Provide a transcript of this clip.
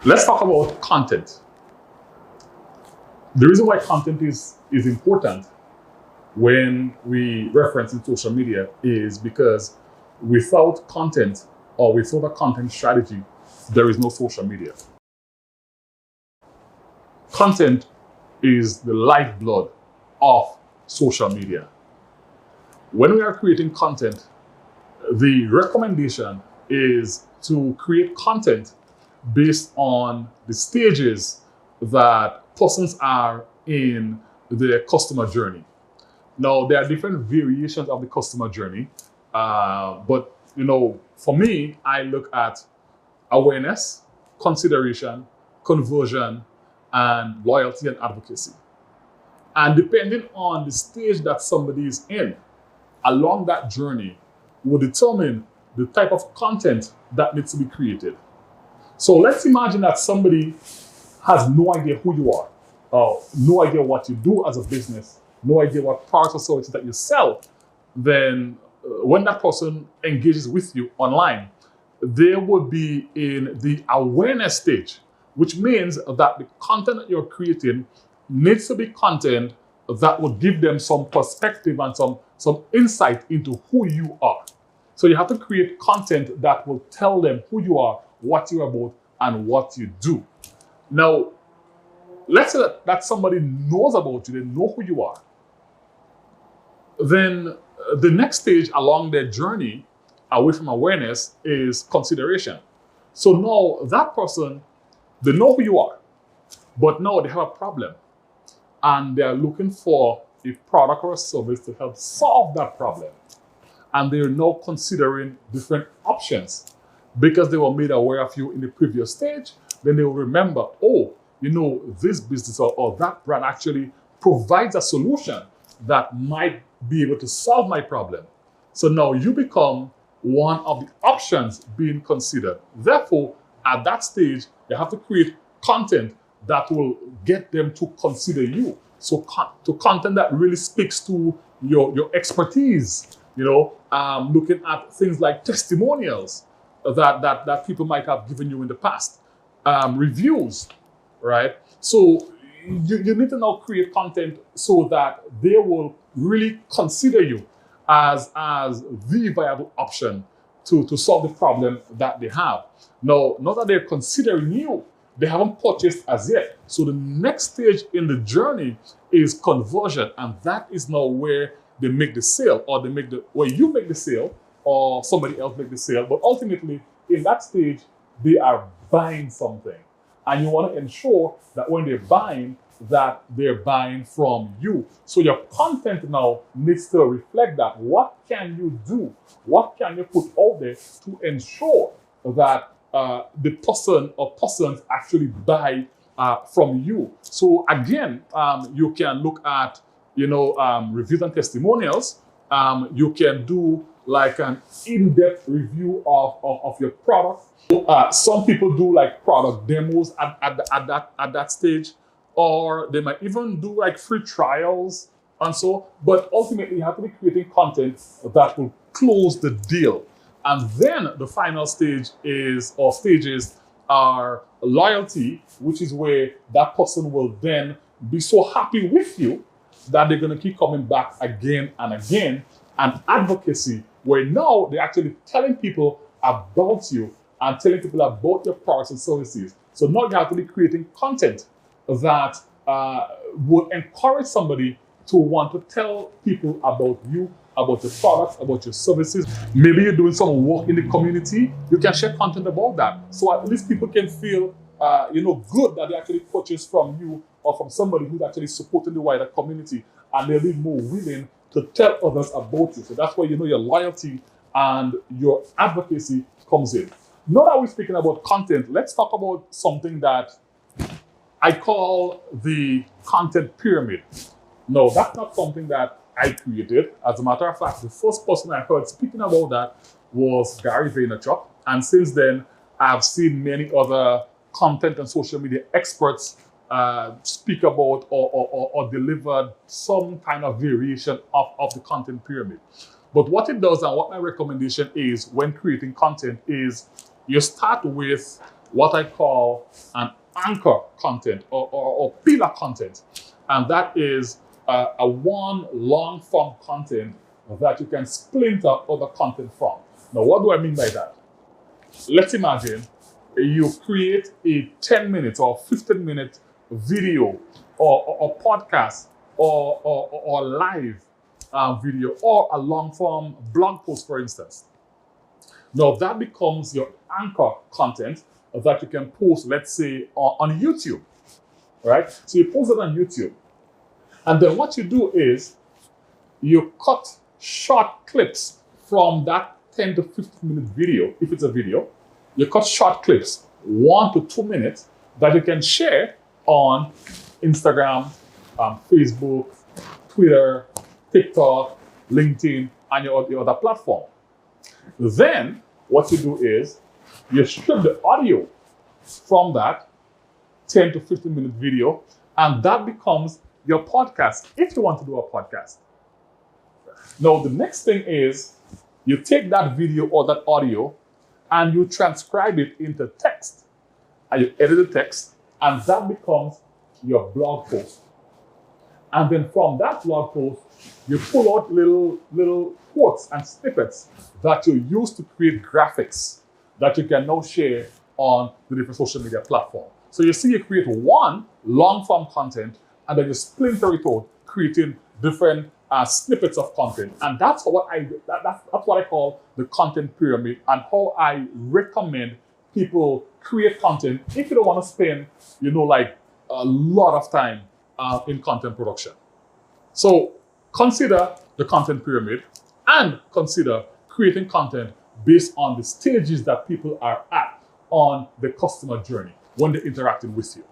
Let's talk about content. The reason why content is important when we reference in social media is because without content or without a content strategy, there is no social media. Content is the lifeblood of social media. When we are creating content, the recommendation is to create content based on the stages that persons are in their customer journey. Now, there are different variations of the customer journey, but for me, I look at awareness, consideration, conversion, and loyalty and advocacy. And depending on the stage that somebody is in along that journey will determine the type of content that needs to be created. So let's imagine that somebody has no idea who you are, no idea what you do as a business, no idea what products or services that you sell. Then when that person engages with you online, they would be in the awareness stage, which means that the content that you're creating needs to be content that will give them some perspective and some insight into who you are. So you have to create content that will tell them who you are, what you're about, and what you do. Now, let's say that somebody knows about you, they know who you are. Then the next stage along their journey away from awareness is consideration. So now that person, they know who you are, but now they have a problem and they're looking for a product or a service to help solve that problem. And they're now considering different options because they were made aware of you in the previous stage. Then they will remember, this business or that brand actually provides a solution that might be able to solve my problem. So now you become one of the options being considered. Therefore, at that stage, you have to create content that will get them to consider you. So to content that really speaks to your expertise, looking at things like testimonials that people might have given you in the past, reviews, right? So you need to now create content so that they will really consider you as the viable option to solve the problem that they have. Now, not that they're considering you, they haven't purchased as yet. So the next stage in the journey is conversion, and that is now where they make the sale, or where you make the sale, or somebody else make the sale. But ultimately, in that stage, they are buying something, and you want to ensure that when they're buying, that they're buying from you. So your content now needs to reflect that. What can you do? What can you put out there to ensure that the person or persons actually buy from you? So again, you can look at reviews and testimonials. You can do like an in-depth review of your product. Some people do like product demos at that stage, or they might even do like free trials and so. But ultimately, you have to be creating content that will close the deal. And then the final stage stages are loyalty, which is where that person will then be so happy with you that they're going to keep coming back again and again. And advocacy, where now they're actually telling people about you and telling people about your products and services. So now you have to be creating content that would encourage somebody to want to tell people about you, about your products, about your services. Maybe you're doing some work in the community. You can share content about that. So at least people can feel good that they actually purchase from you or from somebody who's actually supporting the wider community, and they'll be more willing to tell others about you. So that's where your loyalty and your advocacy comes in. Now that we're speaking about content, let's talk about something that I call the content pyramid. No, that's not something that I created. As a matter of fact, the first person I heard speaking about that was Gary Vaynerchuk. And since then, I've seen many other content and social media experts speak about or deliver some kind of variation of the content pyramid. But what it does, and what my recommendation is when creating content, is you start with what I call an anchor content or pillar content. And that is a one long form content that you can splinter other content from. Now, what do I mean by that? Let's imagine you create a 10-minute or 15-minute video or podcast or live video or a long form blog post, for instance. Now that becomes your anchor content that you can post, let's say, on YouTube, right? So you post it on YouTube. And then what you do is you cut short clips from that 10 to 15 minute video. If it's a video, you cut short clips, 1 to 2 minutes, that you can share on Instagram, Facebook, Twitter, TikTok, LinkedIn, and your other platform. Then what you do is you strip the audio from that 10 to 15 minute video, and that becomes your podcast if you want to do a podcast. Now, the next thing is you take that video or that audio and you transcribe it into text, and you edit the text, and that becomes your blog post. And then from that blog post, you pull out little quotes and snippets that you use to create graphics that you can now share on the different social media platforms. So you see, you create one long form content and then you splinter it out, creating different snippets of content. And that's what I call the content pyramid, and how I recommend people create content if you don't want to spend, like a lot of time in content production. So consider the content pyramid and consider creating content based on the stages that people are at on the customer journey when they're interacting with you.